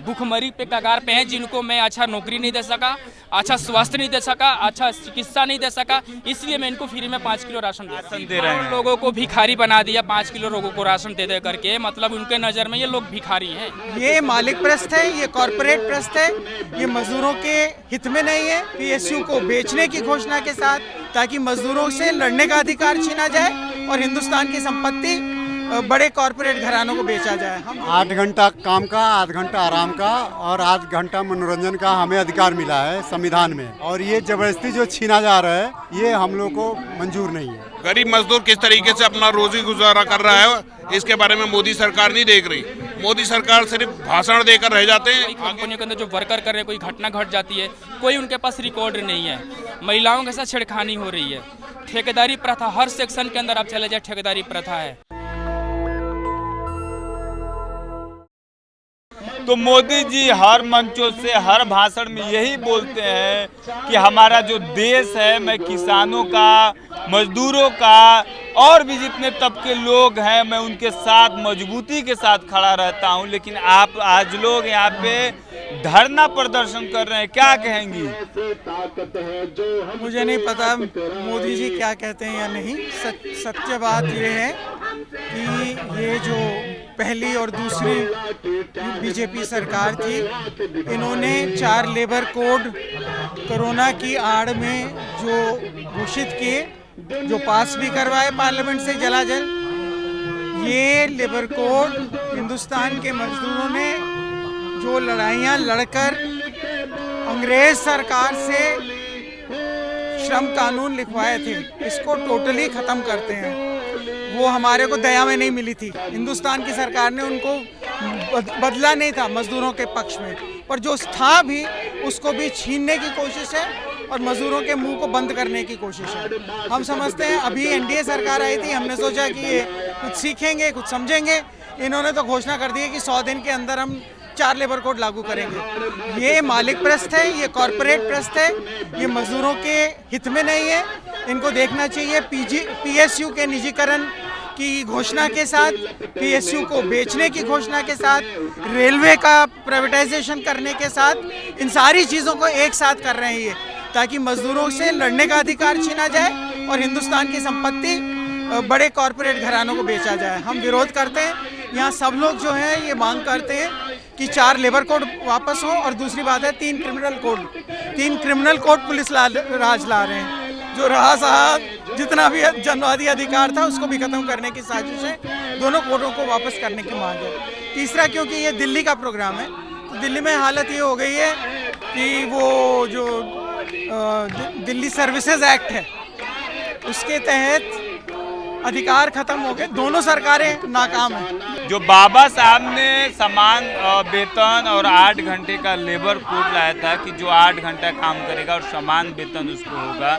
भूखमरी पे कगार पे हैं, जिनको मैं अच्छा नौकरी नहीं दे सका, अच्छा स्वास्थ्य नहीं दे सका, अच्छा चिकित्सा नहीं दे सका, इसलिए मैं इनको फ्री में 5 किलो राशन दे रहे हैं। लोगों को भिखारी बना दिया 5 किलो लोगों को राशन दे दे करके, मतलब उनके नज़र में ये लोग भिखारी हैं। ये मालिक प्रस्त है, ये कॉरपोरेट प्रस्त है, ये मजदूरों के हित में नहीं है। PSU को बेचने की घोषणा के साथ, ताकि मजदूरों से लड़ने का अधिकार छीना जाए और हिंदुस्तान की संपत्ति बड़े कॉरपोरेट घरानों को बेचा जाए। 8 घंटा काम का, 8 घंटा आराम का और 8 घंटा मनोरंजन का हमें अधिकार मिला है संविधान में, और ये जबरदस्ती जो छीना जा रहा है ये हम लोग को मंजूर नहीं है। गरीब मजदूर किस तरीके से अपना रोजी गुजारा कर रहा है, इसके बारे में मोदी सरकार नहीं देख रही। मोदी सरकार सिर्फ भाषण देकर रह जाते हैं। कंपनियों के अंदर जो वर्कर कर रहे हैं, कोई घटना घट जाती है, कोई उनके पास रिकॉर्ड नहीं है। महिलाओं के साथ छेड़खानी हो रही है, ठेकेदारी प्रथा, हर सेक्शन के अंदर आप चले जाए ठेकेदारी प्रथा है। तो मोदी जी हर मंचों से, हर भाषण में यही बोलते हैं कि हमारा जो देश है, मैं किसानों का, मजदूरों का और भी जितने तबके लोग हैं, मैं उनके साथ मजबूती के साथ खड़ा रहता हूं। लेकिन आप आज लोग यहाँ पे धरना प्रदर्शन कर रहे हैं, क्या कहेंगी? मुझे नहीं पता मोदी जी क्या कहते हैं या नहीं। सत्य बात ये है कि ये जो पहली और दूसरी बीजेपी सरकार थी, इन्होंने 4 लेबर कोड कोरोना की आड़ में जो घोषित किए, जो पास भी करवाए पार्लियामेंट से जलाजल, ये लेबर कोड हिंदुस्तान के मजदूरों ने जो लड़ाइयाँ लड़कर अंग्रेज सरकार से श्रम कानून लिखवाए थे, इसको टोटली ख़त्म करते हैं। वो हमारे को दया में नहीं मिली थी, हिंदुस्तान की सरकार ने उनको बदला नहीं था मजदूरों के पक्ष में, पर जो था भी उसको भी छीनने की कोशिश है और मजदूरों के मुंह को बंद करने की कोशिश है। हम समझते हैं अभी NDA सरकार आई थी, हमने सोचा कि ये कुछ सीखेंगे, कुछ समझेंगे। इन्होंने तो घोषणा कर दी है कि 100 दिन के अंदर हम 4 लेबर कोड लागू करेंगे। ये मालिक प्रस्त है, ये कॉरपोरेट प्रस्त है, ये मजदूरों के हित में नहीं है। इनको देखना चाहिए PSU के निजीकरण की घोषणा के साथ, PSU को बेचने की घोषणा के साथ, रेलवे का प्राइवेटाइजेशन करने के साथ, इन सारी चीज़ों को एक साथ कर रहे हैं ये, ताकि मजदूरों से लड़ने का अधिकार छीना जाए और हिंदुस्तान की संपत्ति बड़े कॉरपोरेट घरानों को बेचा जाए। हम विरोध करते हैं। यहाँ सब लोग जो हैं ये मांग करते हैं कि 4 लेबर कोड वापस हो, और दूसरी बात है 3 क्रिमिनल कोड पुलिस राज ला रहे हैं। जो रहा साहब जितना भी जनवादी अधिकार था उसको भी खत्म करने की साजिश है। दोनों कोडों को वापस करने की मांग है। तीसरा, क्योंकि ये दिल्ली का प्रोग्राम है, तो दिल्ली में हालत ये हो गई है कि वो जो दिल्ली सर्विसेज एक्ट है उसके तहत अधिकार खत्म हो गए। दोनों सरकारें नाकाम हैं। जो बाबा साहब ने समान वेतन और 8 घंटे का लेबर कोड लाया था कि जो 8 घंटा काम करेगा और समान वेतन उसको होगा,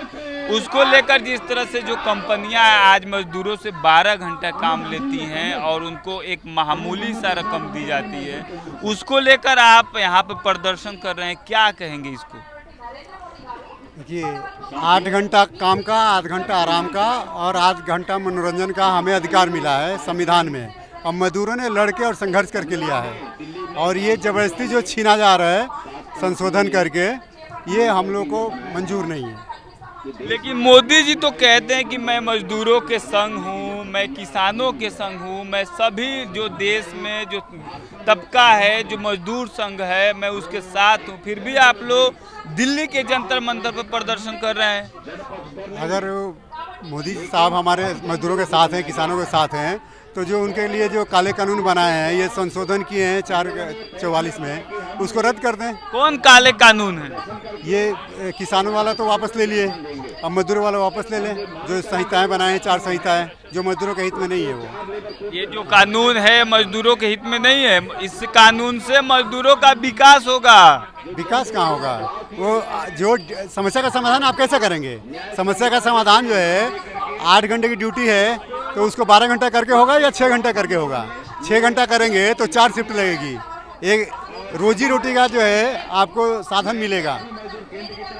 उसको लेकर जिस तरह से जो कंपनियां आज मजदूरों से 12 घंटा काम लेती हैं और उनको एक मामूली सा रकम दी जाती है, उसको लेकर आप यहाँ पे प्रदर्शन कर रहे हैं, क्या कहेंगे इसको? देखिए, 8 घंटा काम का, 8 घंटा आराम का और 8 घंटा मनोरंजन का हमें अधिकार मिला है संविधान में, और मजदूरों ने लड़के और संघर्ष करके लिया है। और ये जबरदस्ती जो छीना जा रहा है संशोधन करके, ये हम लोग को मंजूर नहीं है। लेकिन मोदी जी तो कहते हैं कि मैं मजदूरों के संग हूँ, मैं किसानों के संग हूँ, मैं सभी जो देश में जो तबका है, जो मजदूर संघ है, मैं उसके साथ हूँ। फिर भी आप लोग दिल्ली के जंतर मंतर पर प्रदर्शन कर रहे हैं। अगर मोदी साहब हमारे मजदूरों के साथ हैं, किसानों के साथ हैं, तो जो उनके लिए जो काले कानून बनाए हैं, ये संशोधन किए हैं 444 में, उसको रद्द कर दें। कौन काले कानून है? ये किसानों वाला तो वापस ले लिए, अब मजदूरों वाला वापस ले लें। जो संहिताएं बनाए हैं, 4 संहिताएं, जो मजदूरों के हित में नहीं है, वो ये जो कानून है मजदूरों के हित में नहीं है। इस कानून से मजदूरों का विकास होगा। विकास कहाँ होगा? वो जो समस्या का समाधान आप कैसे करेंगे? समस्या का समाधान जो है, 8 घंटे की ड्यूटी है तो उसको 12 घंटा करके होगा या 6 घंटा करके होगा? 6 घंटा करेंगे तो 4 शिफ्ट लगेगी। एक रोजी रोटी का जो है आपको साधन मिलेगा।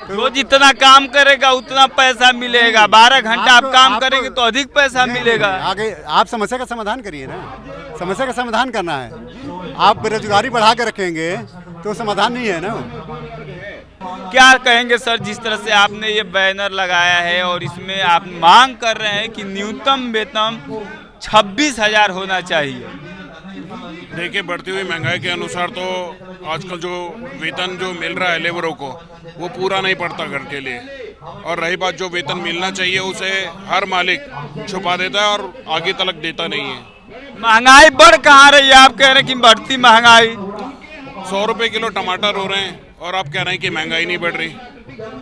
जो जितना काम करेगा उतना पैसा मिलेगा। 12 घंटा आप काम करेंगे तो अधिक पैसा मिलेगा। आगे आप समस्या का समाधान करिए ना, समस्या का समाधान करना है। आप बेरोजगारी बढ़ा के रखेंगे तो समाधान नहीं है ना। क्या कहेंगे सर, जिस तरह से आपने ये बैनर लगाया है और इसमें आप मांग कर रहे हैं कि न्यूनतम वेतन 26,000 होना चाहिए। देखिए, बढ़ती हुई महंगाई के अनुसार तो आजकल जो वेतन जो मिल रहा है लेबरों को वो पूरा नहीं पड़ता घर के लिए, और रही बात जो वेतन मिलना चाहिए उसे हर मालिक छुपा देता है और आगे तक देता नहीं है। महंगाई बढ़ कहाँ रही है? आप कह रहे हैं कि बढ़ती महंगाई। 100 रुपए किलो टमाटर हो रहे हैं और आप कह रहे हैं कि महंगाई नहीं बढ़ रही।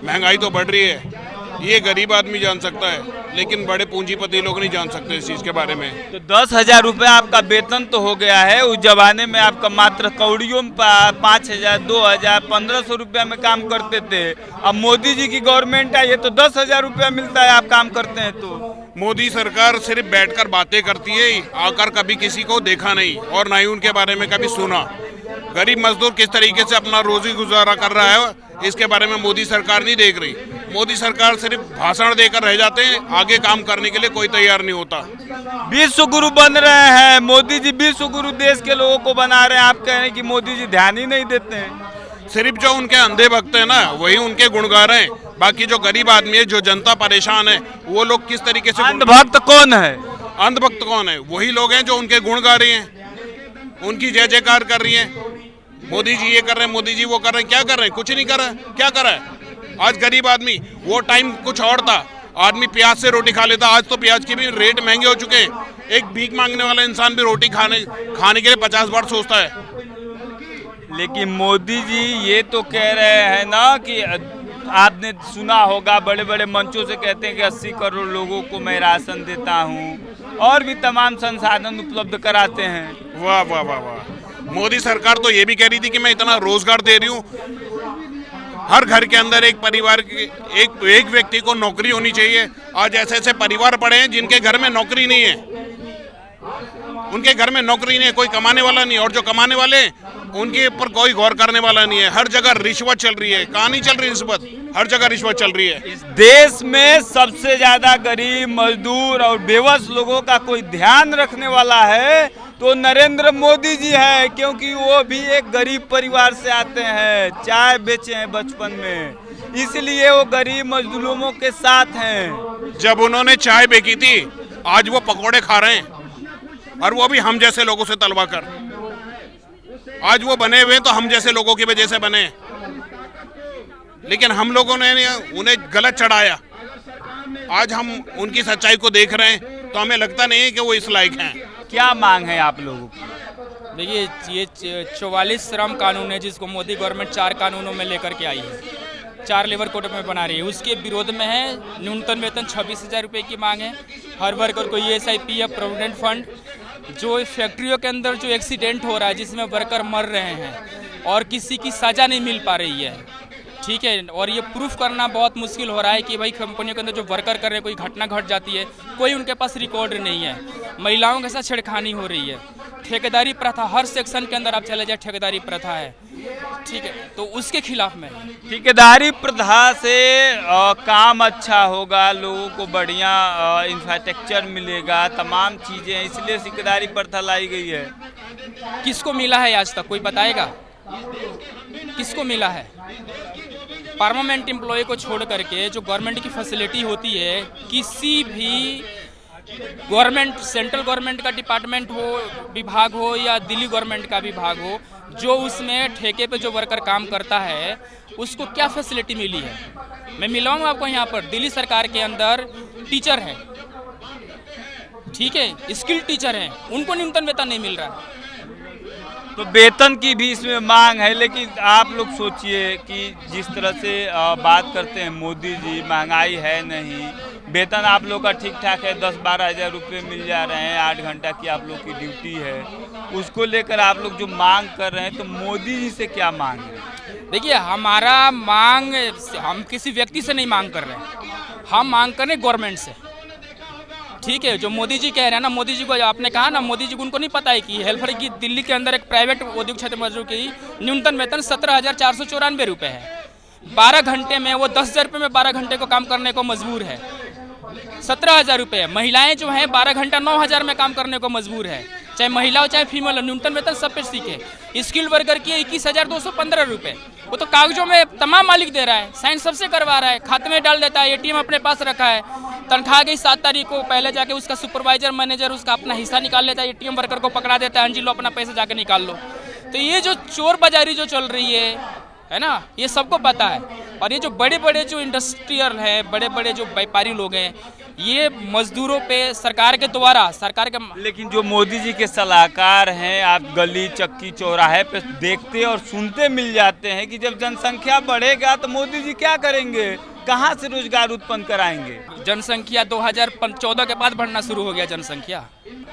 महंगाई तो बढ़ रही है, ये गरीब आदमी जान सकता है, लेकिन बड़े पूंजीपति लोग नहीं जान सकते इस चीज के बारे में। तो 10,000 रुपये आपका वेतन तो हो गया है, उस जमाने में आपका मात्र कौड़ियों में 5,000, 2,000, 1,500 रुपया में काम करते थे। अब मोदी जी की गवर्नमेंट आई है तो 10,000 रुपया मिलता है, आप काम करते हैं तो। मोदी सरकार सिर्फ बैठकर बातें करती है, आकर कभी किसी को देखा नहीं और ना ही उनके बारे में कभी सुना। गरीब मजदूर किस तरीके से अपना रोजी गुजारा कर रहा है इसके बारे में मोदी सरकार नहीं देख रही। मोदी सरकार सिर्फ भाषण देकर रह जाते हैं, आगे काम करने के लिए कोई तैयार नहीं होता। विश्व गुरु बन रहे हैं मोदी जी, विश्व गुरु देश के लोगों को बना रहे हैं। आप कह रहे हैं कि मोदी जी ध्यान ही नहीं देते हैं। सिर्फ जो उनके अंधे भक्त हैं ना, वही उनके गुण गा रहे हैं। बाकी जो गरीब आदमी है, जो जनता परेशान है, वो लोग किस तरीके से। अंधभक्त कौन है? अंधभक्त कौन है? वही लोग हैं जो उनके गुण गा रही हैं, उनकी जय जयकार कर रही हैं। मोदी जी ये कर रहे हैं, मोदी जी वो कर रहे हैं। क्या कर रहे हैं? कुछ नहीं कर रहे हैं। क्या कर रहा है आज गरीब आदमी? वो टाइम कुछ और था, आदमी प्याज से रोटी खा लेता। आज तो प्याज के भी रेट महंगे हो चुके हैं। एक भीख मांगने वाला इंसान भी रोटी खाने के लिए 50 बार सोचता है। लेकिन मोदी जी ये तो कह रहे हैं ना कि आपने सुना होगा, बड़े बड़े मंचों से कहते हैं कि 80 करोड़ लोगों को मैं राशन देता हूँ और भी तमाम संसाधन उपलब्ध कराते हैं। वाह वाह वाह वाह। मोदी सरकार तो ये भी कह रही थी कि मैं इतना रोजगार दे रही हूँ, हर घर के अंदर एक परिवार की एक व्यक्ति को नौकरी होनी चाहिए। आज ऐसे ऐसे परिवार पड़े हैं जिनके घर में नौकरी नहीं है, उनके घर में नौकरी नहीं है, कोई कमाने वाला नहीं, और जो कमाने वाले उनके ऊपर कोई गौर करने वाला नहीं है। हर जगह रिश्वत चल रही है। कहाँ नहीं चल रही रिश्वत? हर जगह रिश्वत चल रही है। इस देश में सबसे ज्यादा गरीब, मजदूर और बेबस लोगों का कोई ध्यान रखने वाला है तो नरेंद्र मोदी जी है, क्योंकि वो भी एक गरीब परिवार से आते हैं, चाय बेचे हैं बचपन में, इसलिए वो गरीब मजदूरों के साथ हैं। जब उन्होंने चाय बेची थी, आज वो पकोड़े खा रहे हैं, और वो भी हम जैसे लोगों से तलवा कर। आज वो बने हुए तो हम जैसे लोगों की वजह से बने, लेकिन हम लोगों ने उन्हें गलत चढ़ाया। आज हम उनकी सच्चाई को देख रहे हैं तो हमें लगता नहीं है कि वो इस लायक हैं। क्या मांग है आप लोगों की? देखिए, ये 44 श्रम कानून है जिसको मोदी गवर्नमेंट 4 कानूनों में लेकर के आई है, 4 लेबर कोड में बना रही है। उसके विरोध में है न्यूनतम वेतन 26,000 रुपये की मांग है। हर वर्कर को ESI, PF, प्रोविडेंट फंड। जो फैक्ट्रियों के अंदर जो एक्सीडेंट हो रहा है जिसमें वर्कर मर रहे हैं और किसी की सज़ा नहीं मिल पा रही है, ठीक है, और ये प्रूफ करना बहुत मुश्किल हो रहा है कि भाई कंपनियों के अंदर जो वर्कर कर रहे हैं कोई घटना घट जाती है, कोई उनके पास रिकॉर्ड नहीं है। महिलाओं के साथ छेड़खानी हो रही है। ठेकेदारी प्रथा, हर सेक्शन के अंदर आप चले जाए ठेकेदारी प्रथा है, ठीक है, तो उसके खिलाफ में। ठेकेदारी प्रथा से काम अच्छा होगा, लोगों को बढ़िया इंफ्रास्ट्रक्चर मिलेगा, तमाम चीज़ें, इसलिए ठेकेदारी प्रथा लाई गई है। किसको मिला है आज तक? कोई बताएगा किसको मिला है? परमानेंट एम्प्लॉय को छोड़ करके जो गवर्नमेंट की फैसिलिटी होती है, किसी भी गवर्नमेंट, सेंट्रल गवर्नमेंट का डिपार्टमेंट हो, विभाग हो, या दिल्ली गवर्नमेंट का विभाग हो, जो उसमें ठेके पे जो वर्कर काम करता है उसको क्या फैसिलिटी मिली है? मैं मिलाऊंगा आपको। यहाँ पर दिल्ली सरकार के अंदर टीचर हैं, ठीक है, स्किल्ड टीचर हैं, उनको न्यूनतम वेतन नहीं मिल रहा। तो वेतन की भी इसमें मांग है, लेकिन आप लोग सोचिए कि जिस तरह से बात करते हैं मोदी जी, महंगाई है नहीं, वेतन आप लोग का ठीक ठाक है, 10-12 हज़ार रुपये मिल जा रहे हैं, 8 घंटा की आप लोग की ड्यूटी है, उसको लेकर आप लोग जो मांग कर रहे हैं, तो मोदी जी से क्या मांग है? देखिए, हमारा मांग, हम किसी व्यक्ति से नहीं मांग कर रहे हैं, हम मांग कर रहे हैं गवर्नमेंट से, ठीक है। जो मोदी जी कह रहे हैं ना, मोदी जी को आपने कहा ना, मोदी जी को उनको नहीं पता है कि हेल्पर की दिल्ली के अंदर एक प्राइवेट औद्योगिक क्षेत्र मजदूर की न्यूनतम वेतन 17,494 रुपये है। 12 घंटे में वो 10,000 रुपये में 12 घंटे को काम करने को मजबूर है। 17,000 रुपये। महिलाएं जो हैं 12 घंटा 9,000 में काम करने को मजबूर है। चाहे महिला हो चाहे फीमेल हो, न्यूनतम वेतन सब पे सीखे। स्किल वर्कर की 21,215 रुपये, वो तो कागजों में तमाम मालिक दे रहा है, साइन सबसे करवा रहा है, खाते में डाल देता है, एटीएम अपने पास रखा है। तनख्वाह गई 7 तारीख को, पहले जाके उसका सुपरवाइजर मैनेजर उसका अपना हिस्सा निकाल लेता है, एटीएम वर्कर को पकड़ा देता है, हाँ जी लो अपना पैसा जाके निकाल लो। तो ये जो चोर बाजारी जो चल रही है ना, ये सबको पता है। और ये जो बड़े बड़े जो इंडस्ट्रियल हैं, बड़े बड़े जो व्यापारी लोग हैं, ये मजदूरों पे सरकार के द्वारा सरकार के लेकिन जो मोदी जी के सलाहकार हैं, आप गली चक्की चौराहे पे देखते और सुनते मिल जाते हैं कि जब जनसंख्या बढ़ेगा तो मोदी जी क्या करेंगे, कहाँ से रोजगार उत्पन्न कराएंगे। जनसंख्या 2014 के बाद बढ़ना शुरू हो गया जनसंख्या।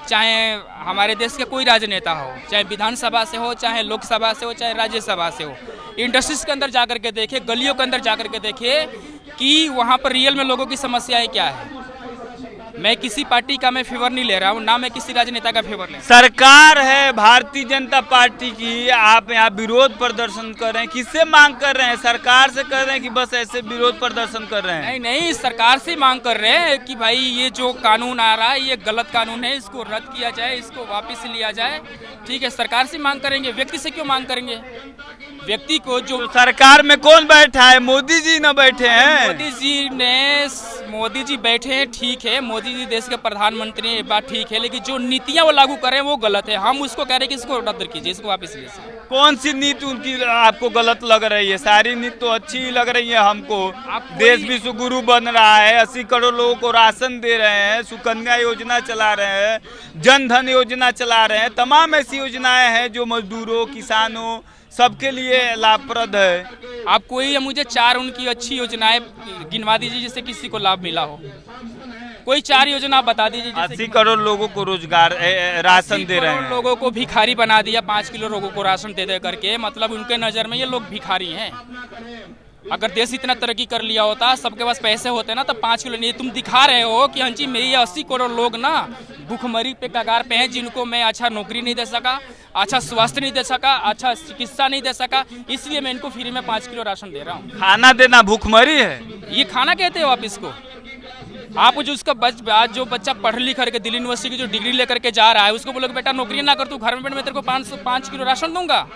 चाहे हमारे देश के कोई राजनेता हो, चाहे विधानसभा से हो, चाहे लोकसभा से हो, चाहे राज्यसभा से हो, इंडस्ट्रीज के अंदर जाकर के देखे, गलियों के अंदर जाकर के देखे कि वहाँ पर रियल में लोगों की समस्याएं क्या है। मैं किसी पार्टी का मैं फेवर नहीं ले रहा हूँ, ना मैं किसी राजनेता का फेवर ले। सरकार है भारतीय जनता पार्टी की, आप यहाँ विरोध प्रदर्शन कर रहे हैं, किससे मांग कर रहे हैं? सरकार से कर रहे हैं कि बस ऐसे विरोध प्रदर्शन कर रहे हैं? नहीं नहीं, सरकार से मांग कर रहे हैं कि भाई ये जो कानून आ रहा है ये गलत कानून है, इसको रद्द किया जाए, इसको वापस लिया जाए। ठीक है, सरकार से मांग करेंगे, व्यक्ति से क्यों मांग करेंगे? व्यक्ति को जो सरकार में कौन बैठा है? मोदी जी न बैठे हैं? मोदी जी बैठे हैं, ठीक है, मोदी जी देश के प्रधानमंत्री हैं, ये बात ठीक है, लेकिन जो नीतियां वो लागू कर रहे हैं वो गलत है। हम उसको कह रहे हैं कि इसको रद्द कीजिए, इसको वापस लीजिए। कौन सी नीति उनकी आपको गलत लग रही है? सारी नीति तो अच्छी ही लग रही है हमको। देश विश्व गुरु बन रहा है, 80 करोड़ लोगों को राशन दे रहे हैं, सुकन्या योजना चला रहे हैं, जन धन योजना चला रहे हैं, तमाम ऐसी योजनाएं हैं जो मजदूरों, किसानों सबके लिए लाभप्रद है। आप कोई मुझे 4 उनकी अच्छी योजनाएं गिनवा दीजिए जिससे किसी को लाभ मिला हो। कोई 4 योजना आप बता दीजिए। 80 करोड़ लोगों को रोजगार राशन दे रहे हैं। लोगों को भिखारी बना दिया, 5 किलो लोगों को राशन दे दे करके, मतलब उनके नज़र में ये लोग भिखारी हैं। अगर देश इतना तरक्की कर लिया होता, सबके पास पैसे होते ना, तो 5 किलो नहीं। तुम दिखा रहे हो कि हाँ जी मेरी ये 80 करोड़ लोग ना भूखमरी पे कगार पे हैं, जिनको मैं अच्छा नौकरी नहीं दे सका, अच्छा स्वास्थ्य नहीं दे सका, अच्छा चिकित्सा नहीं दे सका, इसलिए मैं इनको फ्री में 5 किलो राशन दे रहा हूँ। खाना देना भूखमरी है? ये खाना कहते हो आप इसको? आप जो उसका आज जो बच्चा पढ़ लिख करके दिल्ली यूनिवर्सिटी की जो डिग्री लेकर के जा रहा है, उसको बोलोगे बेटा नौकरी ना कर, तू घर में बैठ, मैं तेरे को 5 किलो राशन दूंगा।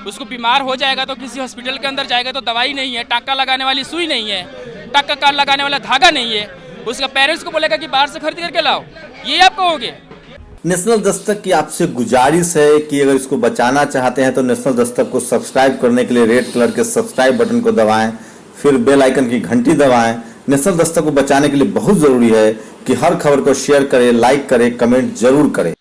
उसको बीमार हो जाएगा तो किसी हॉस्पिटल के अंदर जाएगा तो दवाई नहीं है, टाँका लगाने वाली सुई नहीं है, टाँका कार्ड लगाने वाला धागा नहीं है, उसका पेरेंट्स को बोलेगा कि बाहर से खरीद करके लाओ, ये आप कहोगे? नेशनल दस्तक की आपसे गुजारिश है कि अगर इसको बचाना चाहते हैं तो नेशनल दस्तक को सब्सक्राइब करने के लिए रेड कलर के सब्सक्राइब बटन को दबाएं, फिर बेल आइकन की घंटी दबाएं। नेशनल दस्तक को बचाने के लिए बहुत जरूरी है कि हर खबर को शेयर करें, लाइक करें, कमेंट जरूर करें।